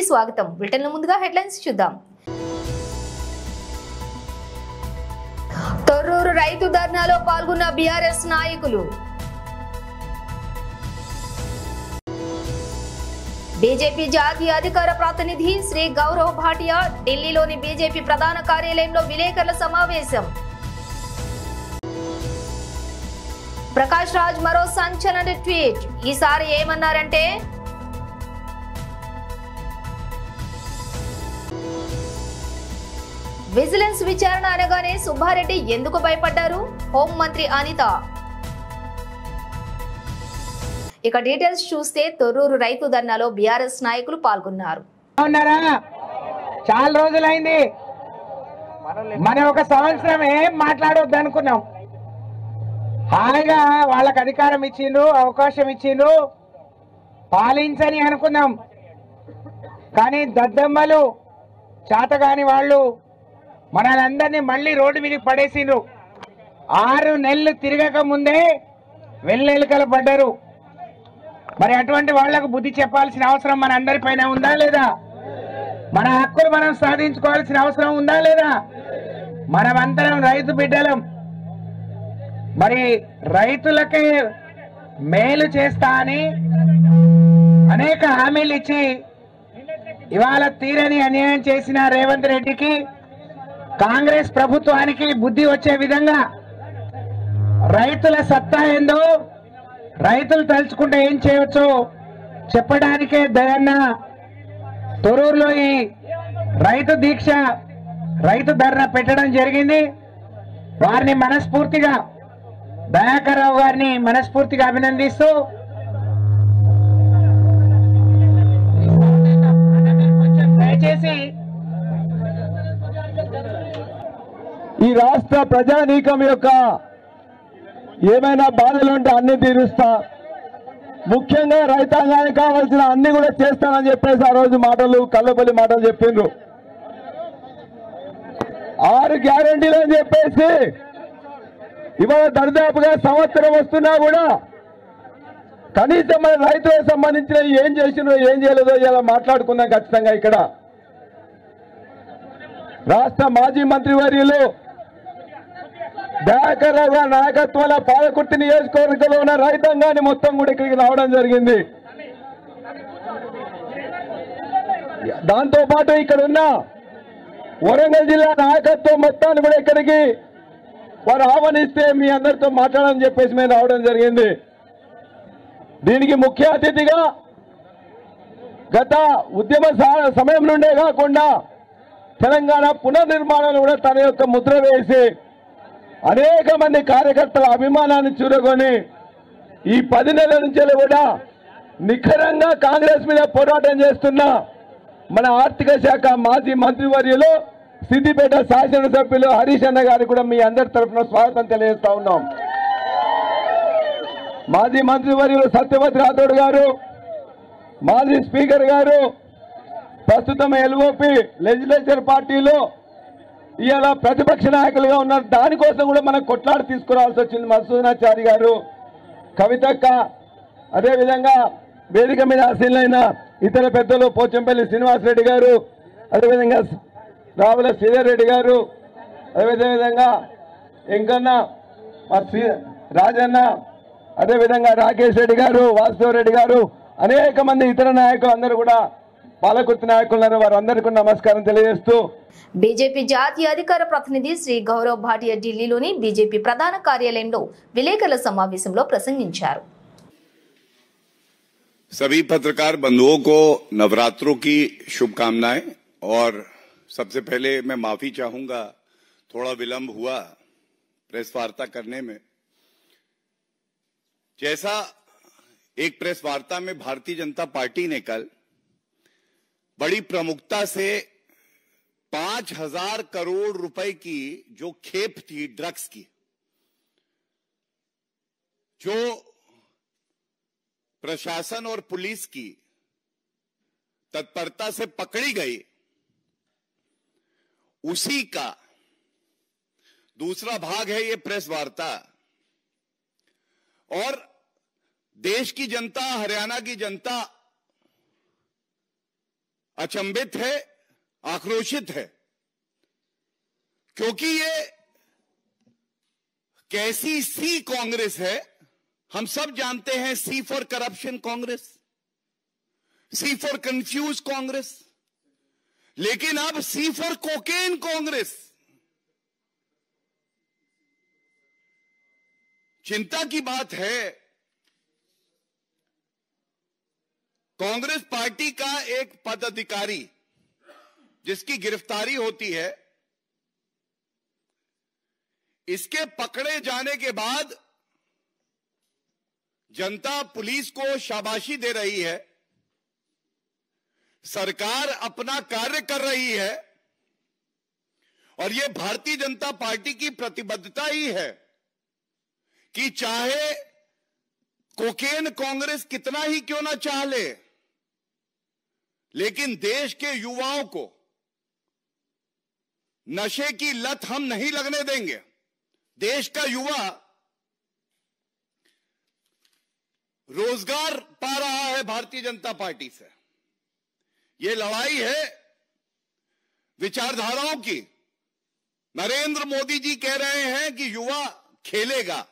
స్వాగతం। బ్రిటన్లో ముందుగా హెడ్లైన్స్ చూద్దాం। తొర్రూరు రైతు ధర్నాలో పాల్గొన్న బీఆర్ఎస్ నాయకులు। బీజేపీ జాతీయ అధికార ప్రతినిధి శ్రీ గౌరవ్ భాటియా ఢిల్లీలోని బీజేపీ ప్రధాన కార్యాలయంలో విలేకరుల సమావేశం। ప్రకాష్ రాజ్ మరో సంచలన ట్వీట్, ఈసారి ఏమన్నారంటే విజిలెన్స్ విచారణ అనగానే సుబ్బారెడ్డి ఎందుకు భయపడ్డారు? హోం మంత్రి అనిత। ఇక డీటెయిల్స్ చూస్తే తొర్రూరు రైతు ధర్నాలో బీఆర్ఎస్ నాయకులు పాల్గొన్నారు। చాలా రోజులైంది, మనం ఒక సంవత్సరం ఏం మాట్లాడొద్దు అనుకున్నాం। హాయిగా వాళ్ళకి అధికారం ఇచ్చిండ్రు, అవకాశం ఇచ్చిండ్రు, పాలించని అనుకున్నాం। కానీ దద్దమ్మలు చేతగాని వాళ్ళు మనలందరినీ మళ్ళీ రోడ్డు మీదకి పడేసిండ్రు। 6 నెలలు తిరగక ముందే వెల్లెలుకలు పడ్డారు। మరి అటువంటి వాళ్లకు బుద్ధి చెప్పాల్సిన అవసరం మన అందరిపైన ఉందా లేదా? మన హక్కులు మనం సాధించుకోవాల్సిన అవసరం ఉందా లేదా? మనమంతరం రైతు బిడ్డలం। మరి రైతులకే మేలు చేస్తా అని అనేక హామీలు ఇచ్చి ఇవాళ తీరని అన్యాయం చేసిన రేవంత్ రెడ్డికి, కాంగ్రెస్ ప్రభుత్వానికి బుద్ధి వచ్చే విధంగా రైతుల సత్తా ఏందో, రైతులు తలుచుకుంటే ఏం చేయవచ్చో చెప్పడానికే దయన్న తొర్రూరులో ఈ రైతు దీక్ష, రైతు ధర్నా పెట్టడం జరిగింది। వారిని మనస్ఫూర్తిగా, దయాకర్ రావు గారిని మనస్ఫూర్తిగా అభినందిస్తూ దయచేసి ఈ రాష్ట్ర ప్రజానీకం యొక్క ఏమైనా బాధలుంటే అన్ని తీరుస్తా, ముఖ్యంగా రైతాంగానికి కావాల్సిన అన్ని కూడా చేస్తానని చెప్పేసి ఆ రోజు మాటలు కళ్ళబొల్లి మాటలు చెప్పిండ్రు। 6 గ్యారంటీలు అని చెప్పేసి ఇవాళ దరిదాపుగా సంవత్సరం వస్తున్నా కూడా కనీసం మన రైతులకు సంబంధించిన ఏం చేసినో ఏం చేయలేదో ఇలా మాట్లాడుకుందాం ఖచ్చితంగా। ఇక్కడ రాష్ట్ర మాజీ మంత్రివర్యులు దయాకర్ రావు గారి నాయకత్వంలో పాలకుర్తి నియోజకవర్గంలో ఉన్న రైతాంగాన్ని మొత్తం కూడా ఇక్కడికి రావడం జరిగింది। దాంతో పాటు ఇక్కడ ఉన్న వరంగల్ జిల్లా నాయకత్వం మొత్తాన్ని కూడా ఇక్కడికి వారు ఆహ్వానిస్తే మీ అందరితో మాట్లాడని చెప్పేసి మేము రావడం జరిగింది। దీనికి ముఖ్య అతిథిగా గత ఉద్యమ సమయం నుండే కాకుండా తెలంగాణ పునర్నిర్మాణంలో కూడా తన యొక్క ముద్ర వేసి అనేక మంది కార్యకర్తల అభిమానాన్ని చూరగొని ఈ 10 నెలల నుంచి కూడా నిఖరంగా కాంగ్రెస్ మీద పోరాటం చేస్తున్న మన ఆర్థిక శాఖ మాజీ మంత్రివర్యులు సిద్దిపేట శాసనసభ్యులు హరీష్ అన్న గారికి కూడా మీ అందరి తరఫున స్వాగతం తెలియజేస్తా ఉన్నాం। మాజీ మంత్రివర్యులు సత్యవతి రాథోడ్ గారు, మాజీ స్పీకర్ గారు, ప్రస్తుతం ఎల్ఓపి లెజిస్లేచర్ పార్టీలో ఇవాళ ప్రతిపక్ష నాయకులుగా ఉన్నారు। దానికోసం కూడా మనం కొట్లాడి తీసుకురావాల్సి వచ్చింది। మధుసూదనాచారి గారు, కవితక్క, అదేవిధంగా వేదిక మీద ఆశీలైన ఇతర పెద్దలు పోచంపల్లి శ్రీనివాసరెడ్డి గారు, అదేవిధంగా రావుల శ్రీధర్ రెడ్డి గారు, అదేవిధంగా ఎంకన్న, రాజన్న, అదేవిధంగా రాకేష్ రెడ్డి గారు, వాసుదేవ్ రెడ్డి గారు, అనేక మంది ఇతర నాయకులు అందరూ కూడా పాలకుర్తి నాయకులున్నారు। వారందరికీ నమస్కారం తెలియజేస్తూ బీజేపీ జాతీయ అధికార ప్రతినిధి శ్రీ గౌరవ్ భాటియా ఢిల్లీలోని బీజేపీ ప్రధాన కార్యాలయంలో విలేకరుల సమావేశంలో ప్రసంగించారు। सभी पत्रकार बंधुओं को नवरात्रों की शुभकामनाएं। और सबसे पहले मैं माफी चाहूंगा, थोड़ा विलंब हुआ प्रेस वार्ता करने में। जैसा एक प्रेस वार्ता में भारतीय जनता पार्टी ने कल बड़ी प्रमुखता से 5,000 करोड़ रुपए की जो खेप थी ड्रग्स की, जो प्रशासन और पुलिस की तत्परता से पकड़ी गई, उसी का दूसरा भाग है ये प्रेस वार्ता। और देश की जनता, हरियाणा की जनता अचंभित है, आक्रोशित है, क्योंकि ये कैसी सी कांग्रेस है। हम सब जानते हैं, C for corruption Congress, C for confuse Congress, लेकिन अब सी फॉर कोकेन कांग्रेस। चिंता की बात है, कांग्रेस पार्टी का एक पदाधिकारी जिसकी गिरफ्तारी होती है, इसके पकड़े जाने के बाद जनता पुलिस को शाबाशी दे रही है, सरकार अपना कार्य कर रही है, और यह भारतीय जनता पार्टी की प्रतिबद्धता ही है कि चाहे कोकेन कांग्रेस कितना ही क्यों ना चाह ले, लेकिन देश के युवाओं को नशे की लत हम नहीं लगने देंगे। देश का युवा रोजगार पा रहा है भारतीय जनता पार्टी से। यह लड़ाई है विचारधाराओं की। नरेंद्र मोदी जी कह रहे हैं कि युवा खेलेगा,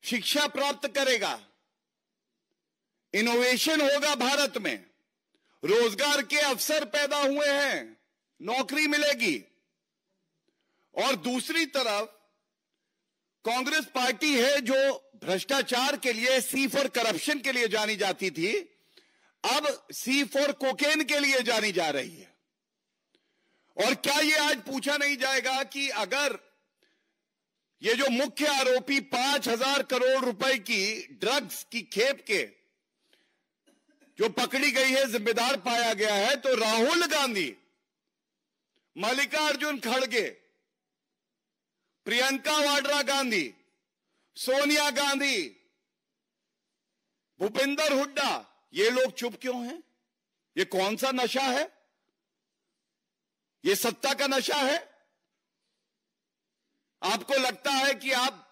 शिक्षा प्राप्त करेगा, इनोवेशन होगा भारत में, रोजगार के अवसर पैदा हुए हैं, नौकरी मिलेगी। और दूसरी तरफ कांग्रेस पार्टी है जो भ्रष्टाचार के लिए, सी फॉर करप्शन के लिए जानी जाती थी, अब सी फॉर कोकेन के लिए जानी जा रही है। और क्या यह आज पूछा नहीं जाएगा कि अगर ये जो मुख्य आरोपी 5,000 करोड़ रुपए की ड्रग्स की खेप के जो पकड़ी गई है, जिम्मेदार पाया गया है, तो राहुल गांधी, मल्लिकार्जुन खड़गे, प्रियंका वाड्रा गांधी, सोनिया गांधी, भूपेंद्र हुड्डा, ये लोग चुप क्यों हैं? ये कौन सा नशा है? ये सत्ता का नशा है? आपको लगता है कि आप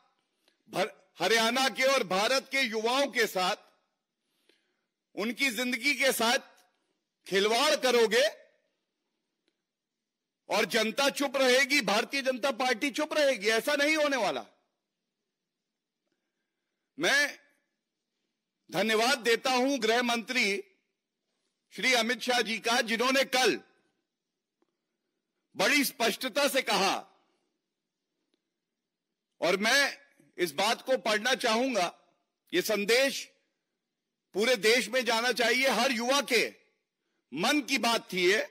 हरियाणा के और भारत के युवाओं के साथ, उनकी जिंदगी के साथ खिलवाड़ करोगे और जनता चुप रहेगी, भारतीय जनता पार्टी चुप रहेगी? ऐसा नहीं होने वाला। मैं धन्यवाद देता हूं गृह मंत्री श्री अमित शाह जी का, जिन्होंने कल बड़ी स्पष्टता से कहा, और मैं इस बात को पढ़ना चाहूंगा, यह संदेश पूरे देश में जाना चाहिए, हर युवा के मन की बात थी ये।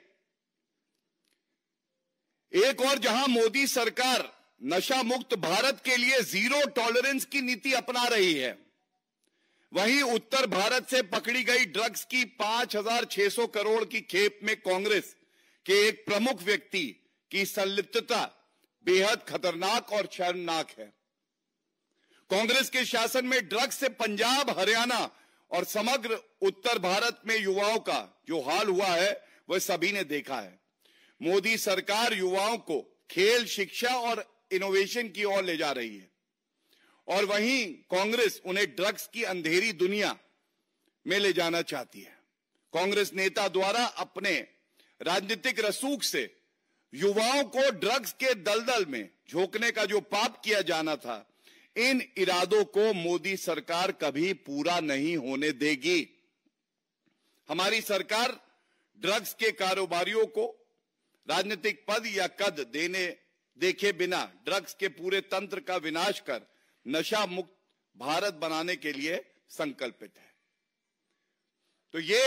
एक और जहां मोदी सरकार नशा मुक्त भारत के लिए जीरो टॉलरेंस की नीति अपना रही है, वहीं उत्तर भारत से पकड़ी गई ड्रग्स की 5,600 करोड़ की खेप में कांग्रेस के एक प्रमुख व्यक्ति की संलिप्तता बेहद खतरनाक और शर्मनाक है। कांग्रेस के शासन में ड्रग्स से पंजाब, हरियाणा और समग्र उत्तर भारत में युवाओं का जो हाल हुआ है, वह सभी ने देखा है। मोदी सरकार युवाओं को खेल, शिक्षा और इनोवेशन की ओर ले जा रही है, और वहीं कांग्रेस उन्हें ड्रग्स की अंधेरी दुनिया में ले जाना चाहती है। कांग्रेस नेता द्वारा अपने राजनीतिक रसूख से युवाओं को ड्रग्स के दलदल में झोंकने का जो पाप किया जाना था, इन इरादों को मोदी सरकार कभी पूरा नहीं होने देगी। हमारी सरकार ड्रग्स के कारोबारियों को राजनीतिक पद या कद देखे बिना ड्रग्स के पूरे तंत्र का विनाश कर नशा मुक्त भारत बनाने के लिए संकल्पित है। तो ये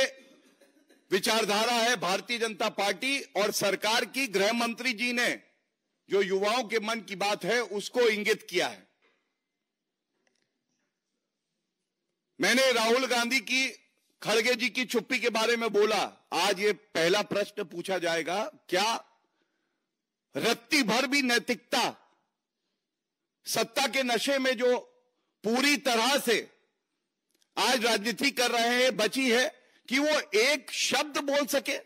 विचारधारा है भारतीय जनता पार्टी और सरकार की। गृह मंत्री जी ने जो युवाओं के मन की बात है उसको इंगित किया है। मैंने राहुल गांधी की, खड़गे जी की चुप्पी के बारे में बोला। आज ये पहला प्रश्न पूछा जाएगा, क्या रत्ती भर भी नैतिकता सत्ता के नशे में जो पूरी तरह से आज राजनीति कर रहे हैं बची है कि वो एक शब्द बोल सके?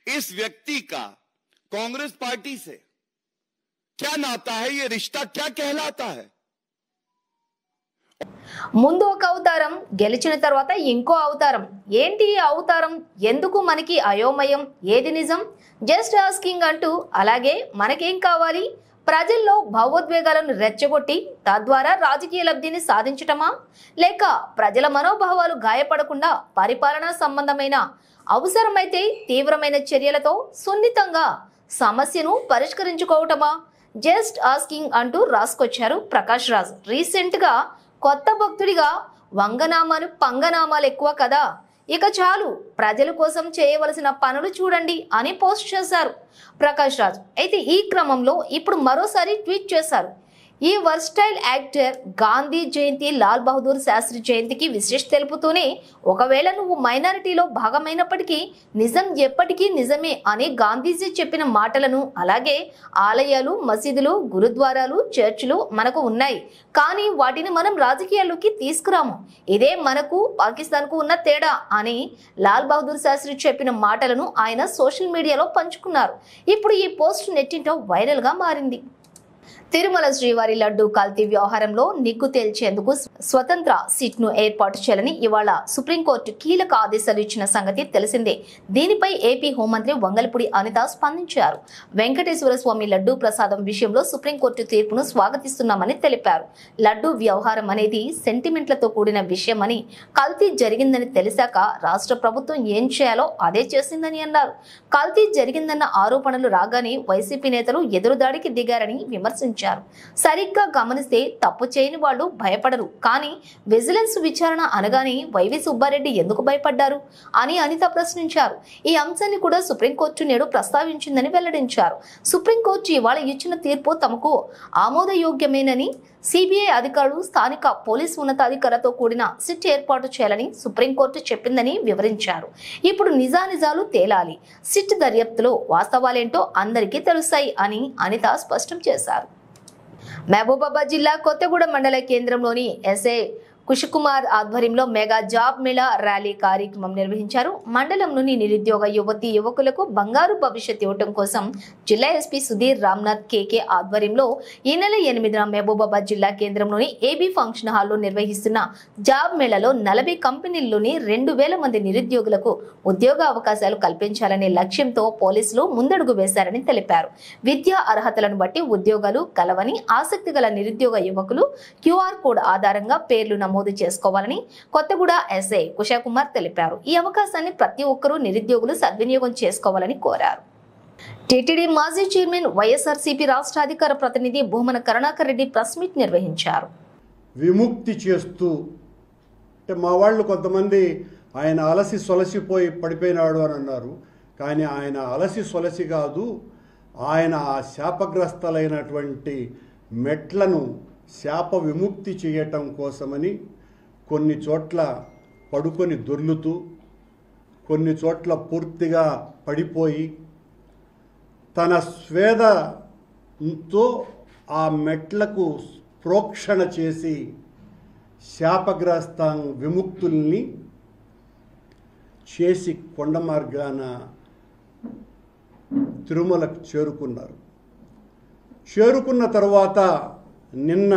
इस व्यक्ति का कांग्रेस पार्टी से क्या नाता है? ये रिश्ता क्या कहलाता है? ముందు ఒక అవతారం, గెలిచిన తర్వాత ఇంకో అవతారం. ఏంటి ఈ అవతారం? ఎందుకు మనకి అయోమయం? ఏది నిజం? జస్ట్ ఆస్కింగ్ అంటూ. అలాగే మనకేం కావాలి? ప్రజల్లో భావోద్వేగాలను రెచ్చగొట్టి తద్వారా రాజకీయ లబ్ధిని సాధించటమా, లేక ప్రజల మనోభావాలు గాయపడకుండా పరిపాలనా సంబంధమైన అవసరమైతే తీవ్రమైన చర్యలతో సున్నితంగా సమస్యను పరిష్కరించుకోవటమా? జస్ట్ ఆస్కింగ్ అంటూ రాసుకొచ్చారు ప్రకాష్ రాజ్. రీసెంట్ గా కొత్త భక్తుడిగా వంగనామాలు పంగనామాలు ఎక్కువ కదా, ఇక చాలు ప్రజల కోసం చేయవలసిన పనులు చూడండి అని పోస్ట్ చేశారు ప్రకాష్ రాజ్. అయితే ఈ క్రమంలో ఇప్పుడు మరోసారి ట్వీట్ చేశారు. ఈ వర్స్టైల్ యాక్టర్ గాంధీ జయంతి, లాల్ బహదూర్ శాస్త్రి జయంతికి విశేష తెలుపుతూనే, ఒకవేళ నువ్వు మైనారిటీలో భాగమైనప్పటికీ నిజం ఎప్పటికీ నిజమే అని గాంధీజీ చెప్పిన మాటలను, అలాగే ఆలయాలు, మసీదులు, గురుద్వారాలు, చర్చిలు మనకు ఉన్నాయి, కానీ వాటిని మనం రాజకీయాల్లోకి తీసుకురాము. ఇదే మనకు పాకిస్తాన్కు ఉన్న తేడా అని లాల్ బహదూర్ శాస్త్రి చెప్పిన మాటలను ఆయన సోషల్ మీడియాలో పంచుకున్నారు. ఇప్పుడు ఈ పోస్ట్ నెట్టింట వైరల్ గా మారింది. తిరుమల శ్రీవారి లడ్డు కల్తీ వ్యవహారంలో నిగ్గు తేల్చేందుకు స్వతంత్ర సిట్ ను ఏర్పాటు చేయాలని ఇవాళ సుప్రీంకోర్టు కీలక ఆదేశాలు ఇచ్చిన సంగతి తెలిసిందే. దీనిపై ఏపీ హోంమంత్రి వంగలపూడి అనిత స్పందించారు. వెంకటేశ్వర స్వామి లడ్డు ప్రసాదం విషయంలో సుప్రీంకోర్టు తీర్పును స్వాగతిస్తున్నామని తెలిపారు. లడ్డు వ్యవహారం అనేది సెంటిమెంట్లతో కూడిన విషయమని, కల్తీ జరిగిందని తెలిసాక రాష్ట్ర ప్రభుత్వం ఏం చేయాలో అదే చేసిందని అన్నారు. కల్తీ జరిగిందన్న ఆరోపణలు రాగానే వైసీపీ నేతలు ఎదురుదాడికి దిగారని విమర్శించారు. సరిగ్గా గమనిస్తే తప్పు చేయని వాళ్ళు భయపడరు, కానీ విజిలెన్స్ విచారణ అనగానే వైవి సుబ్బారెడ్డి ఎందుకు భయపడ్డారు అని అనిత ప్రశ్నించారు. ఈ అంశాన్ని కూడా సుప్రీంకోర్టు నేడు ప్రస్తావించిందని వెల్లడించారు. సుప్రీంకోర్టు ఇవాళ ఇచ్చిన తీర్పు తమకు ఆమోదయోగ్యమేనని, సిబిఐ అధికారులు స్థానిక పోలీసు ఉన్నతాధికారులతో కూడిన సిట్ ఏర్పాటు చేయాలని సుప్రీంకోర్టు చెప్పిందని వివరించారు. ఇప్పుడు నిజానిజాలు తేలాలి, సిట్ దర్యాప్తులో వాస్తవాలేంటో అందరికీ తెలుస్తాయి అని అనిత స్పష్టం చేశారు. మహబూబాబాద్ జిల్లా కొత్తగూడెం మండల కేంద్రంలోని ఎస్ఐ కుషకుమార్ ఆధ్వర్యంలో మెగా జాబ్ మేళా ర్యాలీ కార్యక్రమం నిర్వహించారు. మండలంలోని నిరుద్యోగ యువతి యువకులకు బంగారు భవిష్యత్ ఇవ్వటం కోసం జిల్లా ఎస్పీ సుధీర్ రామ్నాథ్ కేకే ఆధ్వర్యంలో ఈ నెల 8న మహబూబాబాద్ జిల్లా కేంద్రంలోని ఏబీ ఫంక్షన్ హాల్లో నిర్వహిస్తున్న జాబ్ మేళాలో 40 కంపెనీల్లోని 2000 మంది నిరుద్యోగులకు ఉద్యోగ అవకాశాలు కల్పించాలనే లక్ష్యంతో పోలీసులు ముందడుగు వేశారని తెలిపారు. విద్యా అర్హతలను బట్టి ఉద్యోగాలు కలవని ఆసక్తి గల నిరుద్యోగ యువకులు క్యూఆర్ కోడ్ ఆధారంగా పేర్లు నమోదు చేసుకోవాలని కొత్తగూడ ఎస్ఐ కుషకుమార్ తెలిపారు. ఈ అవకాశాన్ని ప్రతి ఒక్కరూ నిరుద్యోగులు సద్వినియోగం చేసుకోవాలని కోరారు. టీటీడీ మాజీ చైర్మన్ వైఎస్ఆర్సీపీ రాష్ట్ర అధికార ప్రతినిధి భూమన కరుణాకర్ రెడ్డి ప్రెస్ మీట్ నిర్వహించారు. విముక్తి చేస్తూ అంటే మా వాళ్ళు కొంతమంది ఆయన అలసి సొలసిపోయి పడిపోయినాడు అని అన్నారు. కానీ ఆయన అలసి సొలసి కాదు, ఆయన ఆ శాపగ్రస్తలైనటువంటి మెట్లను శాప విముక్తి చేయటం కోసమని కొన్ని చోట్ల పడుకొని దొర్లుతూ, కొన్ని చోట్ల పూర్తిగా పడిపోయి తన స్వేదతో ఆ మెట్లకు ప్రోక్షణ చేసి శాపగ్రస్త విముక్తుల్ని చేసి కొండ మార్గాన తిరుమలకు చేరుకున్నారు. చేరుకున్న తర్వాత నిన్న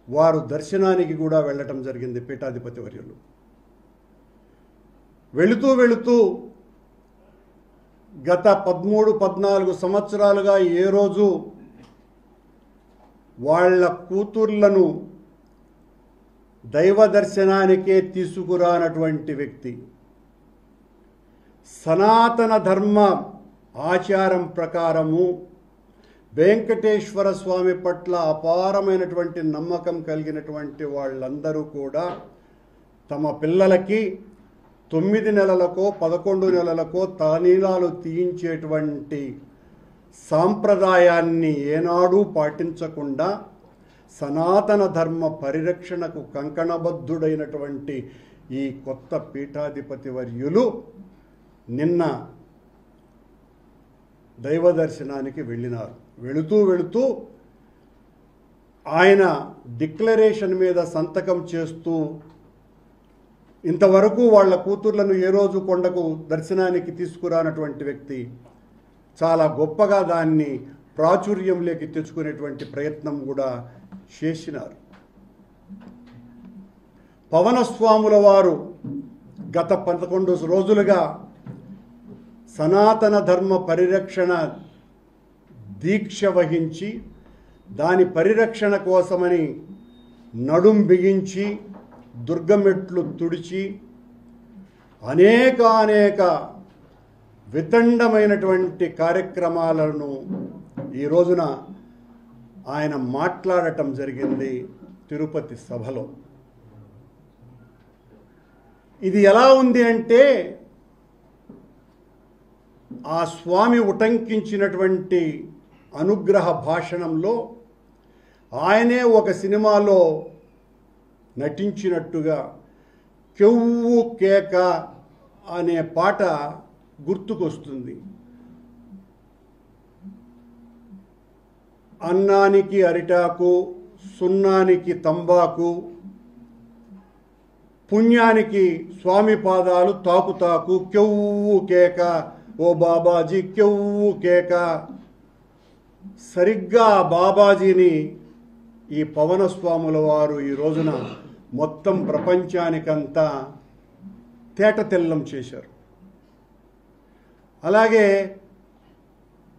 వారు దర్శనానికి కూడా వెళ్ళటం జరిగింది. పీఠాధిపతి వర్యులు వెళుతూ గత 13-14 సంవత్సరాలుగా ఏ రోజు వాళ్ళ కూతుర్లను దైవ దర్శనానికే తీసుకురానటువంటి వ్యక్తి, సనాతన ధర్మ ఆచారం ప్రకారము వెంకటేశ్వర స్వామి పట్ల అపారమైనటువంటి నమ్మకం కలిగినటువంటి వాళ్ళందరూ కూడా తమ పిల్లలకి 9 నెలలకో 11 నెలలకో తలనీలాలు తీయించేటువంటి సాంప్రదాయాన్ని ఏనాడూ పాటించకుండా సనాతన ధర్మ పరిరక్షణకు కంకణబద్ధుడైనటువంటి ఈ కొత్త పీఠాధిపతి వర్యులు నిన్న దైవ దర్శనానికి వెళ్ళినారు. వెళుతూ ఆయన డిక్లరేషన్ మీద సంతకం చేస్తూ ఇంతవరకు వాళ్ళ కూతుర్లను ఏ రోజు కొండకు దర్శనానికి తీసుకురానటువంటి వ్యక్తి చాలా గొప్పగా దాన్ని ప్రాచుర్యంలోకి తెచ్చుకునేటువంటి ప్రయత్నం కూడా చేసినారు. పవనస్వాముల వారు గత 11 రోజులుగా సనాతన ధర్మ పరిరక్షణ దీక్ష వహించి దాని పరిరక్షణ కోసమని నడుం బిగించి దుర్గమెట్లు తుడిచి అనేక వితండమైనటువంటి కార్యక్రమాలను ఈ రోజున ఆయన మాట్లాడటం జరిగింది తిరుపతి సభలో. ఇది ఎలా ఉంది అంటే ఆ స్వామి ఉటంకించినటువంటి అనుగ్రహ భాషణంలో ఆయనే ఒక సినిమాలో నటించినట్టుగా కెవ్వు కేక అనే పాట గుర్తుకొస్తుంది. అన్నానికి అరిటాకు, సున్నానికి తంబాకు, పుణ్యానికి స్వామి పాదాలు తాకు కెవ్వు కేక, ఓ బాబాజీ కెవ్వు కేక. సరిగ్గా బాబాజీని ఈ పవనస్వాముల వారు ఈ రోజున మొత్తం ప్రపంచానికంతా తేటతెల్లం చేశారు. అలాగే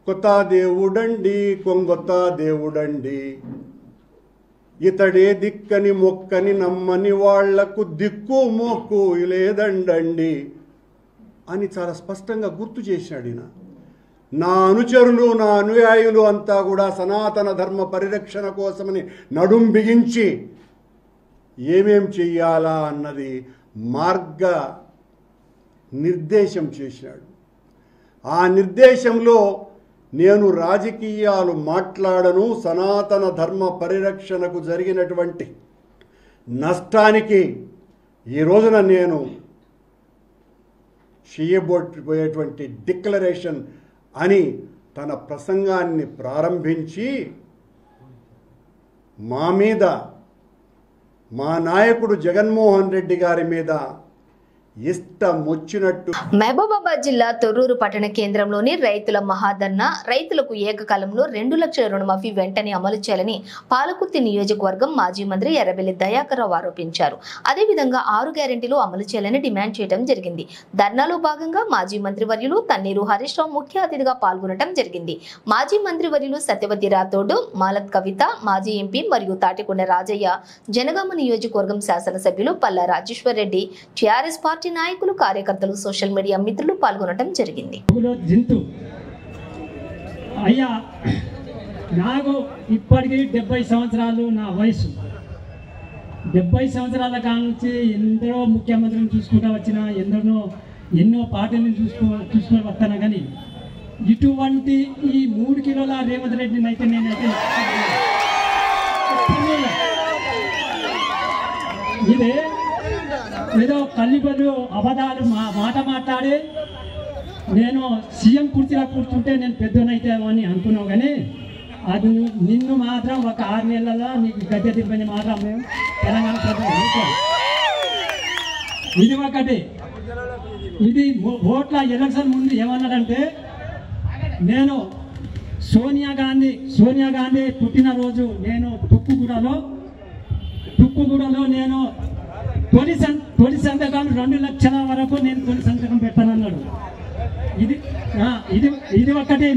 కొత్త దేవుడండి కొంగొత్త దేవుడండి, ఇతడే దిక్కని మొక్కని నమ్మని వాళ్లకు దిక్కు మొక్కు లేదండండి అని చాలా స్పష్టంగా గుర్తు చేశాడు ఈయన. నా అనుచరులు నా అనుయాయులు అంతా కూడా సనాతన ధర్మ పరిరక్షణ కోసమని నడుం బిగించి ఏమేం చెయ్యాలా అన్నది మార్గ నిర్దేశం చేశాడు. ఆ నిర్దేశంలో నేను రాజకీయాలు మాట్లాడను, సనాతన ధర్మ పరిరక్షణకు జరిగినటువంటి నష్టానికి ఈ రోజున నేను చేయబోయేటువంటి డిక్లరేషన్ అని తన ప్రసంగాన్ని ప్రారంభించి మా మీద, మా నాయకుడు జగన్మోహన్ రెడ్డి గారి మీద ఇష్టం వచ్చినట్టు. మహబూబాబాద్ జిల్లా తొర్రూరు పట్టణ కేంద్రంలోని రైతుల మహాధర్నా రైతులకు ఏకకాలంలో 2 లక్షల రుణమాఫీ వెంటనే అమలు చేయాలని పాలకుర్తి నియోజకవర్గం మాజీ మంత్రి ఎర్రబెల్లి దయాకర్ రావు ఆరోపించారు. అదేవిధంగా 6 గ్యారెంటీలు అమలు చేయాలని డిమాండ్ చేయడం జరిగింది. ధర్నాలో భాగంగా మాజీ మంత్రి వర్యులు తన్నీరు హరీష్ రావు ముఖ్య అతిథిగా పాల్గొనడం జరిగింది. మాజీ మంత్రి వర్యులు సత్యవతి రాథోడ్, మాలత్ కవిత, మాజీ ఎంపీ మరియు తాటికొండ రాజయ్య, జనగామ నియోజకవర్గం శాసనసభ్యులు పల్లా రాజేశ్వర్ రెడ్డి, టీఆర్ఎస్ పార్టీ నాయకులు, కార్యకర్తలు, సోషల్ మీడియా మిత్రులు పాల్గొనడం జరిగింది. అయ్యా, నాకు ఇప్పటికీ 70 సంవత్సరాలు నా వయసు. 70 సంవత్సరాల కాలం నుంచి ఎందరో ముఖ్యమంత్రిని చూసుకుంటూ వచ్చిన, ఎన్నో పార్టీలను చూసుకొని వస్తాను. కానీ ఇటువంటి ఈ 3 కిలోల రేవంత్ రెడ్డిని అయితే నేనైతే ఇదే ఏదో కల్లిపల్లు అబద్ధాలు మాట మాట్లాడి నేను సీఎం కుర్చీలో కూర్చుంటే నేను పెద్దనైతే అని అనుకున్నావు. కానీ అది నిన్ను మాత్రం ఒక 6 నెలల్లో నీకు గద్దె దిబ్బని మాత్రం మేము తెలంగాణ ప్రభుత్వం అనుకోం. ఇది ఒకటి. ఇది ఓట్ల ఎలక్షన్ ముందు ఏమన్నాడంటే, నేను సోనియా గాంధీ పుట్టినరోజు నేను తుక్కుగూడలో నేను తొలి సంతకం 2 లక్షల వరకు నేను తొలి సంతకం పెట్టానన్నాడు. ఇది ఒక్కటి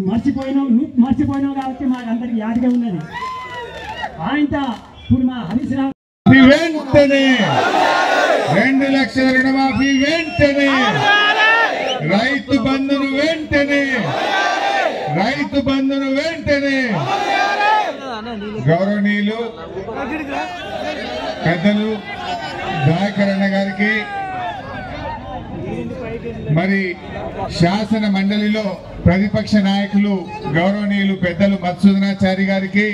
మర్చిపోయినావు కాబట్టి మాకు అందరికి యాదిగా ఉన్నది. ఆయనతో ఇప్పుడు మా హరీష్ రావు వెంటనే 2 లక్షల రుణమాఫీ వెంటనే, రైతు బంధును వెంటనే గౌరవనీయులు పెద్దలు దయాకర్ అన్న గారికి, మరి శాసన మండలిలో ప్రతిపక్ష నాయకులు గౌరవనీయులు పెద్దలు మధుసూదనాచారి గారికి,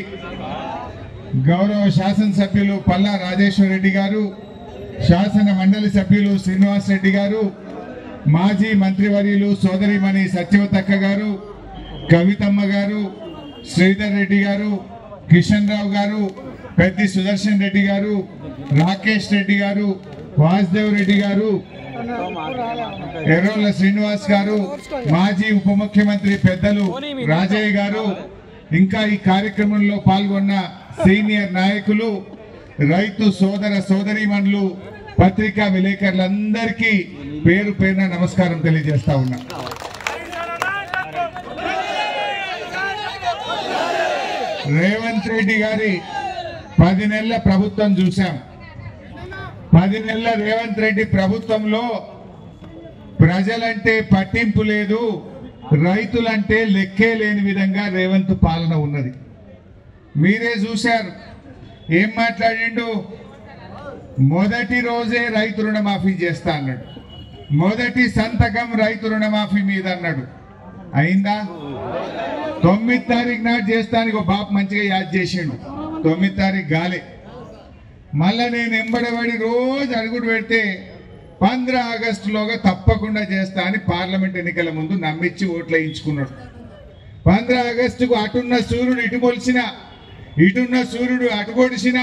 గౌరవ శాసనసభ్యులు పల్లా రాజేశ్వర్ రెడ్డి గారు, శాసన మండలి సభ్యులు శ్రీనివాస్ రెడ్డి గారు, మాజీ మంత్రివర్యులు సోదరిమణి సత్యవతక్క గారు, కవితమ్మ గారు, శ్రీధర్ రెడ్డి గారు, కిషన్ రావు గారు, పెద్ది సుదర్శన్ రెడ్డి గారు, రాకేష్ రెడ్డి గారు, వాసుదేవ్ రెడ్డి గారు, ఎర్రోల శ్రీనివాస్ గారు, మాజీ ఉప ముఖ్యమంత్రి పెద్దలు రాజయ్య గారు, ఇంకా ఈ కార్యక్రమంలో పాల్గొన్న సీనియర్ నాయకులు, రైతు సోదర సోదరీమణులు పత్రికా విలేకరులందరికీ పేరు పేరున నమస్కారం తెలియజేస్తా ఉన్నా. రేవంత్ రెడ్డి గారి 10 నెలల ప్రభుత్వం చూశాం. 10 నెలల రేవంత్ రెడ్డి ప్రభుత్వంలో ప్రజలంటే పట్టింపు లేదు, రైతులంటే లెక్కే లేని విధంగా రేవంత్ పాలన ఉన్నది. మీరే చూశారు ఏం మాట్లాడిండు. మొదటి రోజే రైతు రుణమాఫీ చేస్తా అన్నాడు. మొదటి సంతకం రైతు రుణమాఫీ మీద అన్నాడు. అయిందా? 9 తారీఖు నాడు చేస్తానికి ఒక బాపు మంచిగా యాద్ చేసిండు. 9 తారీఖు గాలే. మళ్ళా నేను ఎంబడబడి రోజు అడుగుడు పెడితే 15 ఆగస్టులోగా తప్పకుండా చేస్తా అని పార్లమెంట్ ఎన్నికల ముందు నమ్మించి ఓట్లు వేయించుకున్నాడు. 15 ఆగస్టుకు అటున్న సూర్యుడు ఇటు పొలిసిన, ఇటున్న సూర్యుడు అటు పొడిసిన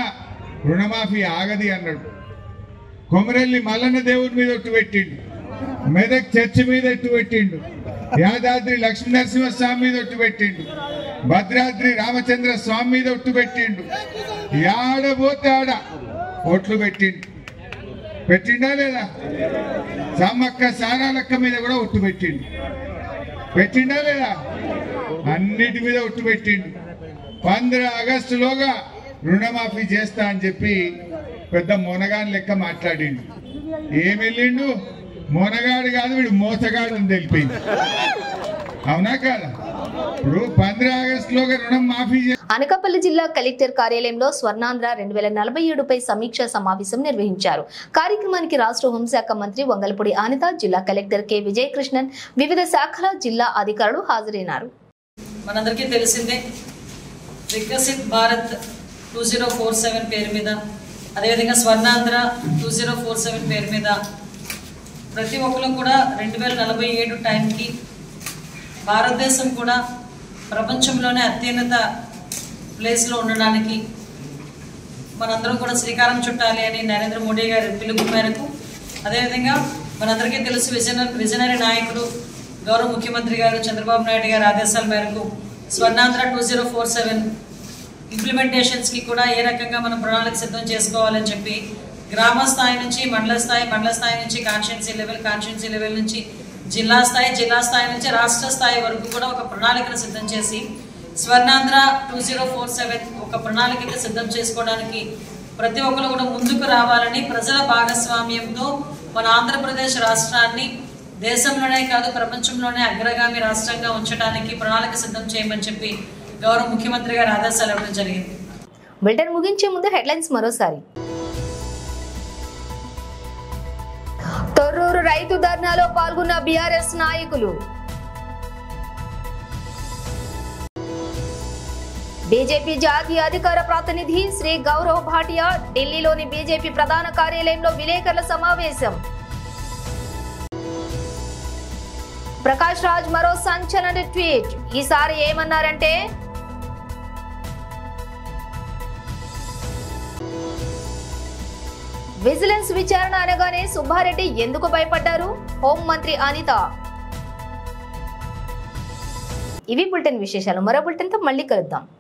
రుణమాఫీ ఆగది అన్నాడు. కొమరెల్లి మల్లన్న దేవుడి మీద ఒట్టు పెట్టిండు, మెదక్ చర్చి మీద ఒట్టు పెట్టిండు, యాదాద్రి లక్ష్మీ నరసింహస్వామి మీద ఒట్టు పెట్టిండు, భద్రాద్రి రామచంద్ర స్వామి మీద ఒట్టు పెట్టిండు. ఆడబోతే ఆడ ఒట్లు పెట్టిండు. పెట్టిండా లేదా? సమ్మక్క సారాలక్క మీద కూడా ఒట్టు పెట్టిండు. పెట్టిండా లేదా? అన్నిటి మీద ఒట్టు పెట్టిండు. 15 ఆగస్టులోగా రుణమాఫీ చేస్తా అని చెప్పి పెద్ద మొనగాని లెక్క మాట్లాడిండు. ఏం వెళ్ళిండు? మొనగాడు కాదు, వీడు మోసగాడు అని తెలిపింది. అవునా కాదా? ఇప్పుడు 15 ఆగస్టులోగా రుణం మాఫీ. అనకాపల్లి జిల్లా కలెక్టర్ కార్యాలయంలో స్వర్ణాంధ్ర 2047పై సమీక్ష సమావేశం నిర్వహించారు. కార్యక్రమానికి రాష్ట్ర హోంశాఖ మంత్రి వంగలపూడి అనిత, జిల్లా కలెక్టర్ కె విజయకృష్ణన్, వివిధ శాఖల జిల్లా అధికారులు హాజరైనారు. మనందరికీ తెలిసిందే వికసిత్ భారత్ 2047 పేరు మీద, అదేవిధంగా స్వర్ణాంధ్ర 2047 పేరు మీద ప్రతి ఒక్కరు కూడా 2047 టైంకి భారతదేశం కూడా ప్రపంచంలోనే అత్యున్నత ప్లేస్లో ఉండడానికి మనందరం కూడా శ్రీకారం చుట్టాలి అని నరేంద్ర మోడీ గారి పిలుపు మేరకు, అదేవిధంగా మనందరికీ తెలుసు విజనరీ నాయకుడు గౌరవ ముఖ్యమంత్రి గారు చంద్రబాబు నాయుడు గారి ఆదేశాల మేరకు స్వర్ణాంధ్ర 2047 ఇంప్లిమెంటేషన్స్కి కూడా ఏ రకంగా మనం ప్రణాళిక సిద్ధం చేసుకోవాలని చెప్పి గ్రామ స్థాయి నుంచి మండల స్థాయి నుంచి కాన్స్టిట్యున్సీ లెవెల్ నుంచి జిల్లా స్థాయి నుంచి రాష్ట్ర స్థాయి వరకు కూడా ఒక ప్రణాళికను సిద్ధం చేసి స్వర్ణాంధ్ర 2047 ఒక ప్రణాళిక సిద్ధం చేసుకోవడానికి ప్రతి ఒక్కరు కూడా ముందుకు రావాలని, ప్రజల భాగస్వామ్యంతో మన ఆంధ్రప్రదేశ్ రాష్ట్రాన్ని దేశంలోనే కాదు ప్రపంచంలోనే అగ్రగామి రాష్ట్రంగా ఉంచడానికి ప్రణాళిక సిద్ధం చేయమని చెప్పి గౌరవ ముఖ్యమంత్రి గారు ఆదేశాలు ఇవ్వడం జరిగింది. బులెటిన్ ముగించే ముందు హెడ్లైన్స్ మరోసారి. తొర్రూరు రైతు ధర్నాలో పాల్గొన్న బీఆర్ఎస్ నాయకులు. బీజేపీ జాతీయ అధికార ప్రతినిధి శ్రీ గౌరవ్ భాటియా ఢిల్లీలోని బీజేపీ ప్రధాన కార్యాలయంలో విలేకరుల సమావేశం. ప్రకాష్ రాజ్ మరో సంచలన ట్వీట్. ఈసారి ఏమన్నారంటే, విజిలెన్స్ విచారణ అనగానే సుబ్బారెడ్డి ఎందుకు భయపడ్డారు? హోంమంత్రి అనిత. ఇవి బులెటిన్ విశేషాలు. మరో బులెటిన్తో మళ్ళీ కలుద్దాం.